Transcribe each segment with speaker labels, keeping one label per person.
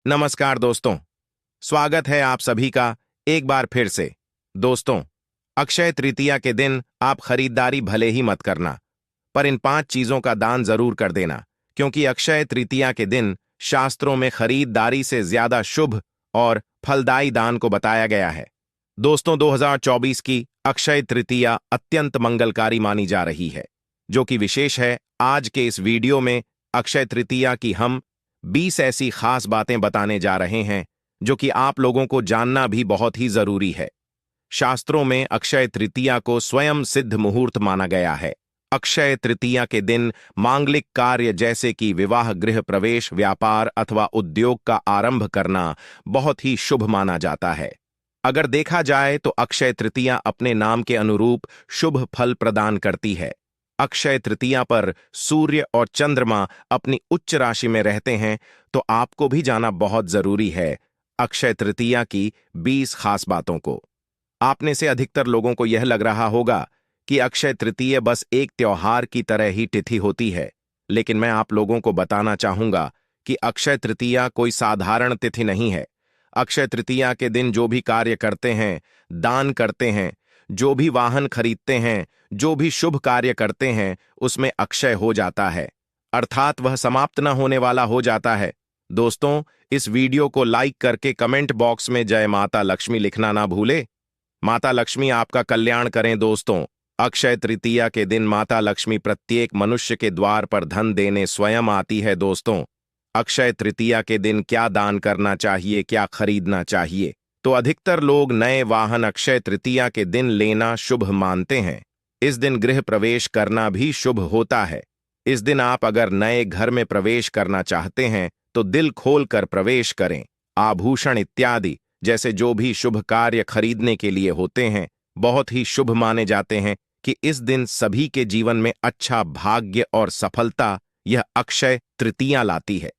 Speaker 1: नमस्कार दोस्तों। स्वागत है आप सभी का एक बार फिर से। दोस्तों, अक्षय तृतीया के दिन आप खरीदारी भले ही मत करना, पर इन 5 चीजों का दान जरूर कर देना, क्योंकि अक्षय तृतीया के दिन शास्त्रों में खरीदारी से ज्यादा शुभ और फलदायी दान को बताया गया है। दोस्तों, 2024 की अक्षय तृतीया अत्यंत मंगलकारी मानी जा रही है। जो कि विशेष है, आज के इस वीडियो में अक्षय तृतीया की हम 20 ऐसी खास बातें बताने जा रहे हैं जो कि आप लोगों को जानना भी बहुत ही जरूरी है। शास्त्रों में अक्षय तृतीया को स्वयं सिद्ध मुहूर्त माना गया है। अक्षय तृतीया के दिन मांगलिक कार्य जैसे कि विवाह, गृह प्रवेश, व्यापार अथवा उद्योग का आरंभ करना बहुत ही शुभ माना जाता है। अगर देखा जाए तो अक्षय तृतीया अपने नाम के अनुरूप शुभ फल प्रदान करती है। अक्षय तृतीया पर सूर्य और चंद्रमा अपनी उच्च राशि में रहते हैं, तो आपको भी जाना बहुत जरूरी है अक्षय तृतीया की 20 खास बातों को। आपने से अधिकतर लोगों को यह लग रहा होगा कि अक्षय तृतीया बस एक त्योहार की तरह ही तिथि होती है, लेकिन मैं आप लोगों को बताना चाहूंगा कि अक्षय तृतीया कोई साधारण तिथि नहीं है। अक्षय तृतीया के दिन जो भी कार्य करते हैं, दान करते हैं, जो भी वाहन खरीदते हैं, जो भी शुभ कार्य करते हैं, उसमें अक्षय हो जाता है, अर्थात वह समाप्त न होने वाला हो जाता है। दोस्तों, इस वीडियो को लाइक करके कमेंट बॉक्स में जय माता लक्ष्मी लिखना ना भूले। माता लक्ष्मी आपका कल्याण करें। दोस्तों, अक्षय तृतीया के दिन माता लक्ष्मी प्रत्येक मनुष्य के द्वार पर धन देने स्वयं आती है। दोस्तों, अक्षय तृतीया के दिन क्या दान करना चाहिए, क्या खरीदना चाहिए? तो अधिकतर लोग नए वाहन अक्षय तृतीया के दिन लेना शुभ मानते हैं। इस दिन गृह प्रवेश करना भी शुभ होता है। इस दिन आप अगर नए घर में प्रवेश करना चाहते हैं तो दिल खोलकर प्रवेश करें। आभूषण इत्यादि जैसे जो भी शुभ कार्य खरीदने के लिए होते हैं, बहुत ही शुभ माने जाते हैं कि इस दिन सभी के जीवन में अच्छा भाग्य और सफलता यह अक्षय तृतीया लाती है।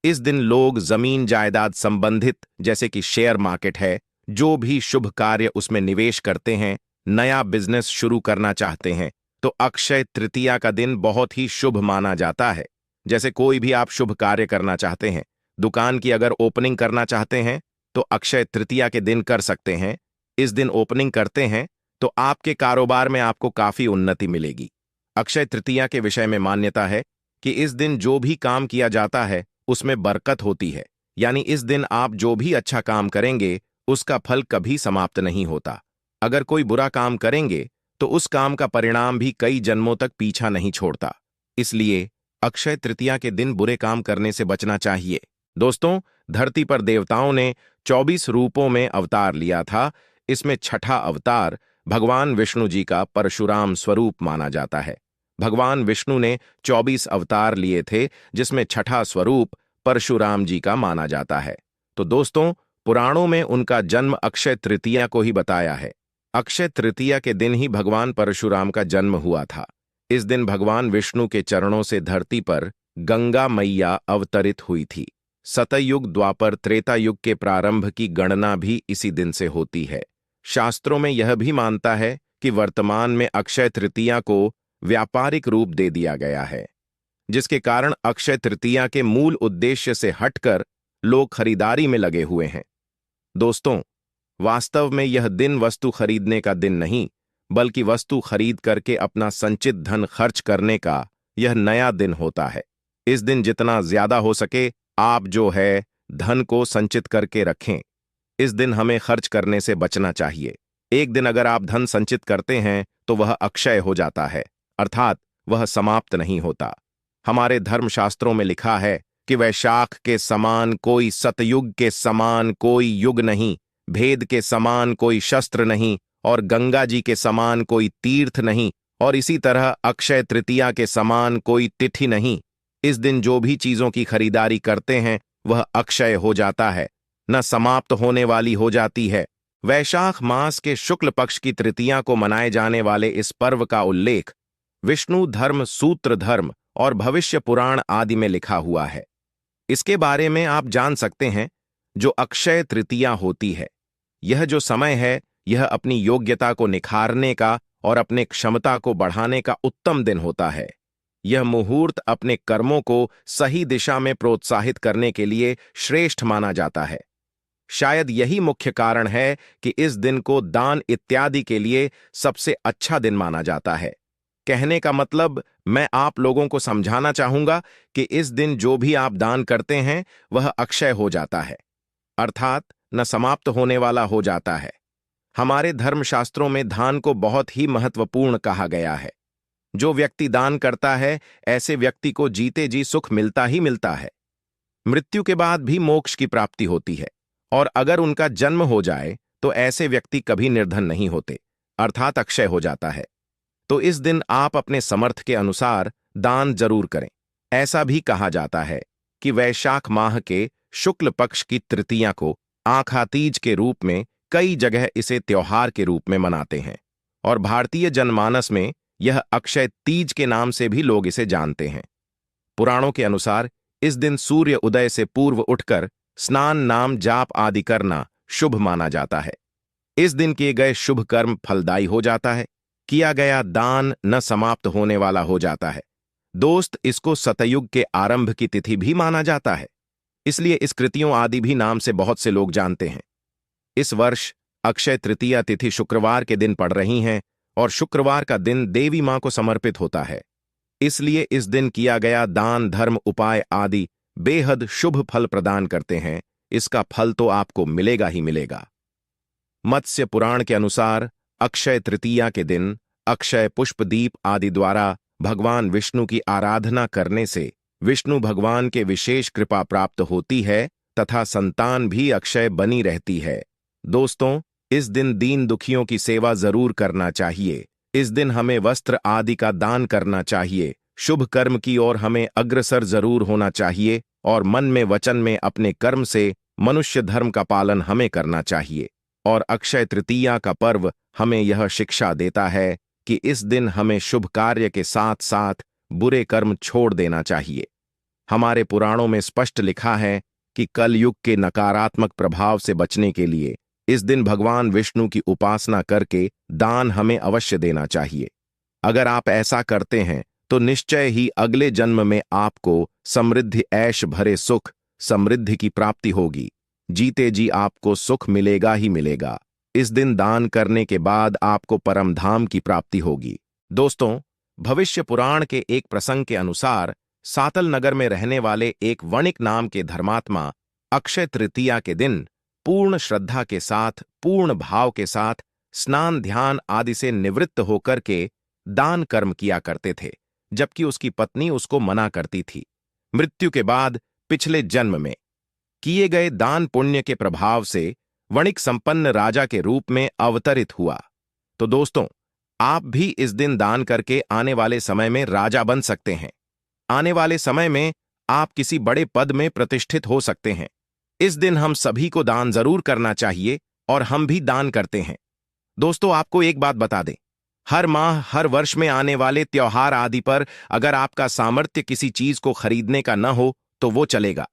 Speaker 1: इस दिन लोग जमीन जायदाद संबंधित जैसे कि शेयर मार्केट है, जो भी शुभ कार्य उसमें निवेश करते हैं, नया बिजनेस शुरू करना चाहते हैं, तो अक्षय तृतीया का दिन बहुत ही शुभ माना जाता है। जैसे कोई भी आप शुभ कार्य करना चाहते हैं, दुकान की अगर ओपनिंग करना चाहते हैं तो अक्षय तृतीया के दिन कर सकते हैं। इस दिन ओपनिंग करते हैं तो आपके कारोबार में आपको काफी उन्नति मिलेगी। अक्षय तृतीया के विषय में मान्यता है कि इस दिन जो भी काम किया जाता है उसमें बरकत होती है, यानी इस दिन आप जो भी अच्छा काम करेंगे उसका फल कभी समाप्त नहीं होता। अगर कोई बुरा काम करेंगे तो उस काम का परिणाम भी कई जन्मों तक पीछा नहीं छोड़ता। इसलिए अक्षय तृतीया के दिन बुरे काम करने से बचना चाहिए। दोस्तों, धरती पर देवताओं ने 24 रूपों में अवतार लिया था। इसमें छठा अवतार भगवान विष्णु जी का परशुराम स्वरूप माना जाता है। भगवान विष्णु ने 24 अवतार लिए थे, जिसमें छठा स्वरूप परशुराम जी का माना जाता है। तो दोस्तों, पुराणों में उनका जन्म अक्षय तृतीया को ही बताया है। अक्षय तृतीया के दिन ही भगवान परशुराम का जन्म हुआ था। इस दिन भगवान विष्णु के चरणों से धरती पर गंगा मैया अवतरित हुई थी। सतयुग, द्वापर, त्रेता युग के प्रारंभ की गणना भी इसी दिन से होती है। शास्त्रों में यह भी मानता है कि वर्तमान में अक्षय तृतीया को व्यापारिक रूप दे दिया गया है, जिसके कारण अक्षय तृतीया के मूल उद्देश्य से हटकर लोग खरीदारी में लगे हुए हैं। दोस्तों, वास्तव में यह दिन वस्तु खरीदने का दिन नहीं, बल्कि वस्तु खरीद करके अपना संचित धन खर्च करने का यह नया दिन होता है। इस दिन जितना ज्यादा हो सके आप जो है धन को संचित करके रखें। इस दिन हमें खर्च करने से बचना चाहिए। एक दिन अगर आप धन संचित करते हैं तो वह अक्षय हो जाता है, अर्थात वह समाप्त नहीं होता। हमारे धर्मशास्त्रों में लिखा है कि वैशाख के समान कोई सतयुग के समान कोई युग नहीं, भेद के समान कोई शस्त्र नहीं और गंगा जी के समान कोई तीर्थ नहीं, और इसी तरह अक्षय तृतीया के समान कोई तिथि नहीं। इस दिन जो भी चीजों की खरीदारी करते हैं वह अक्षय हो जाता है, न समाप्त होने वाली हो जाती है। वैशाख मास के शुक्ल पक्ष की तृतीया को मनाए जाने वाले इस पर्व का उल्लेख विष्णु धर्म, सूत्र धर्म और भविष्य पुराण आदि में लिखा हुआ है। इसके बारे में आप जान सकते हैं। जो अक्षय तृतीया होती है, यह जो समय है, यह अपनी योग्यता को निखारने का और अपने क्षमता को बढ़ाने का उत्तम दिन होता है। यह मुहूर्त अपने कर्मों को सही दिशा में प्रोत्साहित करने के लिए श्रेष्ठ माना जाता है। शायद यही मुख्य कारण है कि इस दिन को दान इत्यादि के लिए सबसे अच्छा दिन माना जाता है। कहने का मतलब, मैं आप लोगों को समझाना चाहूंगा कि इस दिन जो भी आप दान करते हैं वह अक्षय हो जाता है, अर्थात न समाप्त होने वाला हो जाता है। हमारे धर्मशास्त्रों में दान को बहुत ही महत्वपूर्ण कहा गया है। जो व्यक्ति दान करता है, ऐसे व्यक्ति को जीते जी सुख मिलता ही मिलता है। मृत्यु के बाद भी मोक्ष की प्राप्ति होती है, और अगर उनका जन्म हो जाए तो ऐसे व्यक्ति कभी निर्धन नहीं होते, अर्थात अक्षय हो जाता है। तो इस दिन आप अपने समर्थ के अनुसार दान जरूर करें। ऐसा भी कहा जाता है कि वैशाख माह के शुक्ल पक्ष की तृतीया को आखा तीज के रूप में कई जगह इसे त्योहार के रूप में मनाते हैं, और भारतीय जनमानस में यह अक्षय तीज के नाम से भी लोग इसे जानते हैं। पुराणों के अनुसार इस दिन सूर्य उदय से पूर्व उठकर स्नान, नाम जाप आदि करना शुभ माना जाता है। इस दिन किए गए शुभ कर्म फलदायी हो जाता है। किया गया दान न समाप्त होने वाला हो जाता है। दोस्त, इसको सतयुग के आरंभ की तिथि भी माना जाता है, इसलिए इस कृतियों आदि भी नाम से बहुत से लोग जानते हैं। इस वर्ष अक्षय तृतीया तिथि शुक्रवार के दिन पड़ रही हैं, और शुक्रवार का दिन देवी मां को समर्पित होता है। इसलिए इस दिन किया गया दान, धर्म, उपाय आदि बेहद शुभ फल प्रदान करते हैं। इसका फल तो आपको मिलेगा ही मिलेगा। मत्स्य पुराण के अनुसार अक्षय तृतीया के दिन अक्षय पुष्प दीप आदि द्वारा भगवान विष्णु की आराधना करने से विष्णु भगवान के विशेष कृपा प्राप्त होती है तथा संतान भी अक्षय बनी रहती है। दोस्तों, इस दिन दीन दुखियों की सेवा जरूर करना चाहिए। इस दिन हमें वस्त्र आदि का दान करना चाहिए। शुभ कर्म की ओर हमें अग्रसर जरूर होना चाहिए, और मन में वचन में अपने कर्म से मनुष्य धर्म का पालन हमें करना चाहिए। और अक्षय तृतीया का पर्व हमें यह शिक्षा देता है कि इस दिन हमें शुभ कार्य के साथ साथ बुरे कर्म छोड़ देना चाहिए। हमारे पुराणों में स्पष्ट लिखा है कि कलयुग के नकारात्मक प्रभाव से बचने के लिए इस दिन भगवान विष्णु की उपासना करके दान हमें अवश्य देना चाहिए। अगर आप ऐसा करते हैं तो निश्चय ही अगले जन्म में आपको समृद्धि, ऐश भरे सुख, समृद्धि की प्राप्ति होगी। जीते जी आपको सुख मिलेगा ही मिलेगा। इस दिन दान करने के बाद आपको परम धाम की प्राप्ति होगी। दोस्तों, भविष्य पुराण के एक प्रसंग के अनुसार सातल नगर में रहने वाले एक वणिक नाम के धर्मात्मा अक्षय तृतीया के दिन पूर्ण श्रद्धा के साथ, पूर्ण भाव के साथ स्नान, ध्यान आदि से निवृत्त होकर के दान कर्म किया करते थे, जबकि उसकी पत्नी उसको मना करती थी। मृत्यु के बाद पिछले जन्म में किए गए दान पुण्य के प्रभाव से वणिक संपन्न राजा के रूप में अवतरित हुआ। तो दोस्तों, आप भी इस दिन दान करके आने वाले समय में राजा बन सकते हैं। आने वाले समय में आप किसी बड़े पद में प्रतिष्ठित हो सकते हैं। इस दिन हम सभी को दान जरूर करना चाहिए, और हम भी दान करते हैं। दोस्तों, आपको एक बात बता दें, हर माह, हर वर्ष में आने वाले त्योहार आदि पर अगर आपका सामर्थ्य किसी चीज को खरीदने का न हो तो वो चलेगा,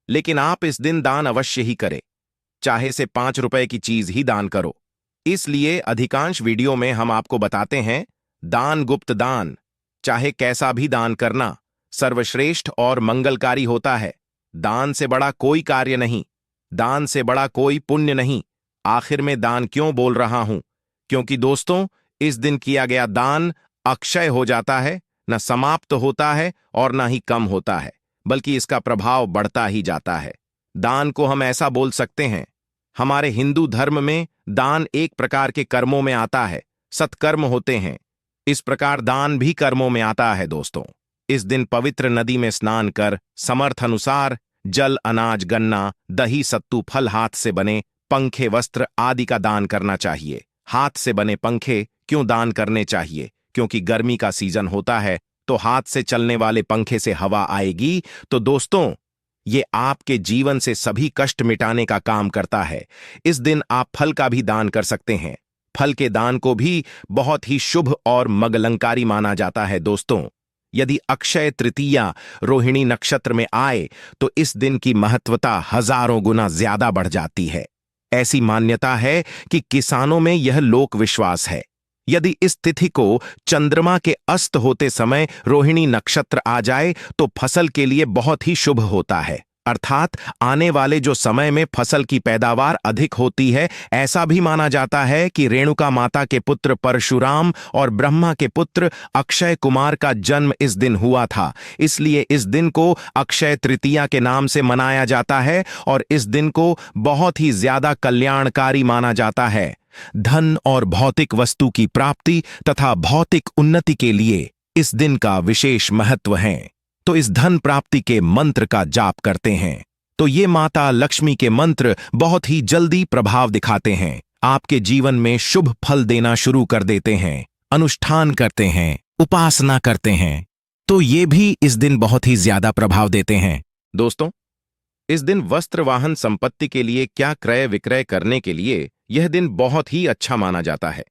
Speaker 1: लेकिन आप इस दिन दान अवश्य ही करें। चाहे से 5 रुपए की चीज ही दान करो। इसलिए अधिकांश वीडियो में हम आपको बताते हैं, दान, गुप्त दान, चाहे कैसा भी दान करना सर्वश्रेष्ठ और मंगलकारी होता है। दान से बड़ा कोई कार्य नहीं, दान से बड़ा कोई पुण्य नहीं। आखिर में दान क्यों बोल रहा हूं? क्योंकि दोस्तों, इस दिन किया गया दान अक्षय हो जाता है, न समाप्त होता है और न ही कम होता है, बल्कि इसका प्रभाव बढ़ता ही जाता है। दान को हम ऐसा बोल सकते हैं, हमारे हिंदू धर्म में दान एक प्रकार के कर्मों में आता है, सत्कर्म होते हैं। इस प्रकार दान भी कर्मों में आता है। दोस्तों, इस दिन पवित्र नदी में स्नान कर समर्थ अनुसार जल, अनाज, गन्ना, दही, सत्तू, फल, हाथ से बने पंखे, वस्त्र आदि का दान करना चाहिए। हाथ से बने पंखे क्यों दान करने चाहिए? क्योंकि गर्मी का सीजन होता है, तो हाथ से चलने वाले पंखे से हवा आएगी, तो दोस्तों ये आपके जीवन से सभी कष्ट मिटाने का काम करता है। इस दिन आप फल का भी दान कर सकते हैं। फल के दान को भी बहुत ही शुभ और मंगलंकारी माना जाता है। दोस्तों, यदि अक्षय तृतीया रोहिणी नक्षत्र में आए तो इस दिन की महत्वता हजारों गुना ज्यादा बढ़ जाती है। ऐसी मान्यता है कि किसानों में यह लोक विश्वास है यदि इस तिथि को चंद्रमा के अस्त होते समय रोहिणी नक्षत्र आ जाए तो फसल के लिए बहुत ही शुभ होता है, अर्थात आने वाले जो समय में फसल की पैदावार अधिक होती है। ऐसा भी माना जाता है कि रेणुका माता के पुत्र परशुराम और ब्रह्मा के पुत्र अक्षय कुमार का जन्म इस दिन हुआ था, इसलिए इस दिन को अक्षय तृतीया के नाम से मनाया जाता है और इस दिन को बहुत ही ज्यादा कल्याणकारी माना जाता है। धन और भौतिक वस्तु की प्राप्ति तथा भौतिक उन्नति के लिए इस दिन का विशेष महत्व है। तो इस धन प्राप्ति के मंत्र का जाप करते हैं तो ये माता लक्ष्मी के मंत्र बहुत ही जल्दी प्रभाव दिखाते हैं, आपके जीवन में शुभ फल देना शुरू कर देते हैं। अनुष्ठान करते हैं, उपासना करते हैं तो ये भी इस दिन बहुत ही ज्यादा प्रभाव देते हैं। दोस्तों, इस दिन वस्त्र वाहन संपत्ति के लिए क्या क्रय विक्रय करने के लिए यह दिन बहुत ही अच्छा माना जाता है।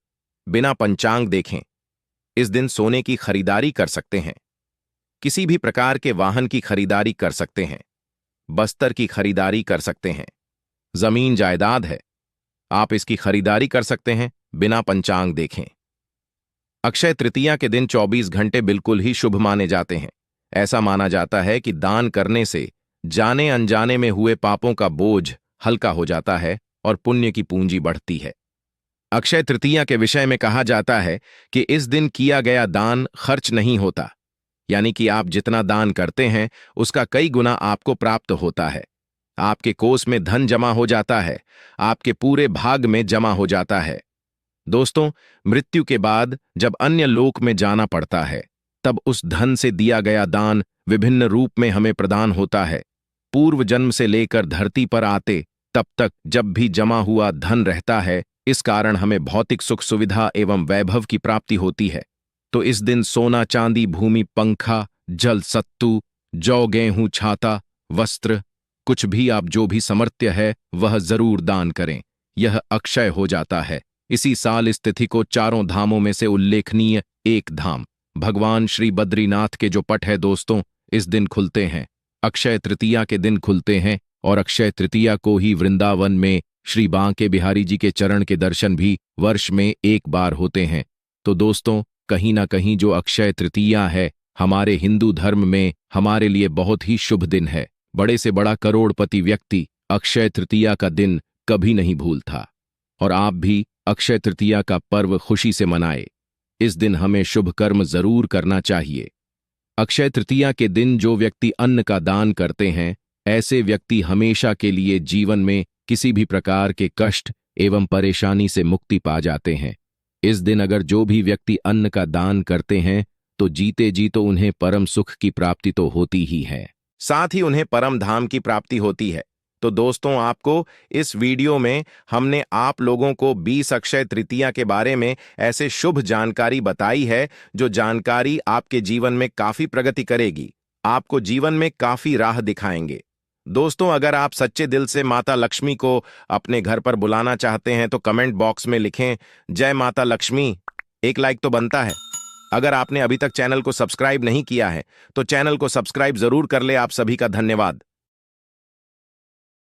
Speaker 1: बिना पंचांग देखें इस दिन सोने की खरीदारी कर सकते हैं, किसी भी प्रकार के वाहन की खरीदारी कर सकते हैं, बस्तर की खरीदारी कर सकते हैं, जमीन जायदाद है आप इसकी खरीदारी कर सकते हैं बिना पंचांग देखें। अक्षय तृतीया के दिन 24 घंटे बिल्कुल ही शुभ माने जाते हैं। ऐसा माना जाता है कि दान करने से जाने अनजाने में हुए पापों का बोझ हल्का हो जाता है और पुण्य की पूंजी बढ़ती है। अक्षय तृतीया के विषय में कहा जाता है कि इस दिन किया गया दान खर्च नहीं होता, यानी कि आप जितना दान करते हैं उसका कई गुना आपको प्राप्त होता है। आपके कोष में धन जमा हो जाता है, आपके पूरे भाग में जमा हो जाता है। दोस्तों, मृत्यु के बाद जब अन्य लोक में जाना पड़ता है तब उस धन से दिया गया दान विभिन्न रूप में हमें प्रदान होता है। पूर्व जन्म से लेकर धरती पर आते तब तक जब भी जमा हुआ धन रहता है, इस कारण हमें भौतिक सुख सुविधा एवं वैभव की प्राप्ति होती है। तो इस दिन सोना चांदी भूमि पंखा जल सत्तू जौ गेहूं छाता वस्त्र कुछ भी आप जो भी समर्थ्य है वह जरूर दान करें, यह अक्षय हो जाता है। इसी साल इस तिथि को चारों धामों में से उल्लेखनीय एक धाम भगवान श्री बद्रीनाथ के जो पट है दोस्तों, इस दिन खुलते हैं। अक्षय तृतीया के दिन खुलते हैं और अक्षय तृतीया को ही वृंदावन में श्री बांके बिहारी जी के चरण के दर्शन भी वर्ष में एक बार होते हैं। तो दोस्तों, कहीं ना कहीं जो अक्षय तृतीया है हमारे हिंदू धर्म में हमारे लिए बहुत ही शुभ दिन है। बड़े से बड़ा करोड़पति व्यक्ति अक्षय तृतीया का दिन कभी नहीं भूलता और आप भी अक्षय तृतीया का पर्व खुशी से मनाए। इस दिन हमें शुभ कर्म जरूर करना चाहिए। अक्षय तृतीया के दिन जो व्यक्ति अन्न का दान करते हैं ऐसे व्यक्ति हमेशा के लिए जीवन में किसी भी प्रकार के कष्ट एवं परेशानी से मुक्ति पा जाते हैं। इस दिन अगर जो भी व्यक्ति अन्न का दान करते हैं तो जीते जी तो उन्हें परम सुख की प्राप्ति तो होती ही है, साथ ही उन्हें परम धाम की प्राप्ति होती है। तो दोस्तों, आपको इस वीडियो में हमने आप लोगों को 20 अक्षय तृतीया के बारे में ऐसे शुभ जानकारी बताई है जो जानकारी आपके जीवन में काफी प्रगति करेगी, आपको जीवन में काफी राह दिखाएंगे। दोस्तों, अगर आप सच्चे दिल से माता लक्ष्मी को अपने घर पर बुलाना चाहते हैं तो कमेंट बॉक्स में लिखें जय माता लक्ष्मी, एक लाइक तो बनता है। अगर आपने अभी तक चैनल को सब्सक्राइब नहीं किया है तो चैनल को सब्सक्राइब जरूर कर ले। आप सभी का धन्यवाद।